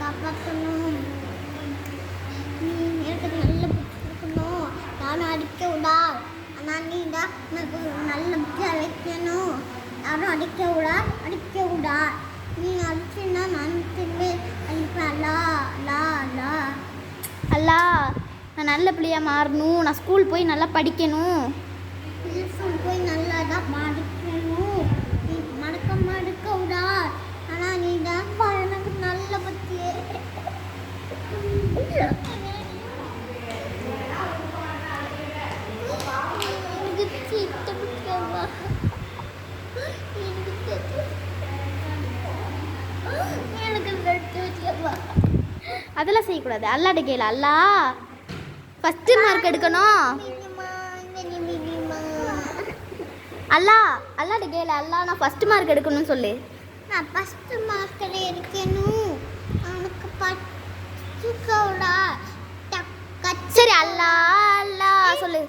காப்பாற்றணும். நீ எனக்கு நல்ல புத்தி கொடுக்கணும். யாரும் அடிக்க விடாது. ஆனால் நீ தான் எனக்கு நல்ல புத்தியாக வைக்கணும். யாரும் அடிக்க விடாது. நீ அடிச்சுன்னா நான் திரும்பி அடிப்பேன். அல்லா நான் நல்ல பிள்ளையாக மாறணும். நான் ஸ்கூல் போய் நல்லா படிக்கணும். ஸ்கூல் போய் நல்லா தான் படிக்கணும். நீ மடக்க விடாது. ஆனால் நீ தான் எனக்கு நல்ல பற்றியே அதெல்லாம் செய்யக்கூடாது. அல்லாட்ட கேளு. அல்லா ஃபஸ்ட்டு மார்க் எடுக்கணும். அல்லாட்ட கேளு. அல்லா நான் ஃபஸ்ட்டு மார்க் எடுக்கணும்னு சொல்லு. நான் ஃபஸ்ட்டு மார்க்கில் இருக்கணும். அவனுக்கு பச்சுக்கோடா. சரி அல்லா சொல்லு.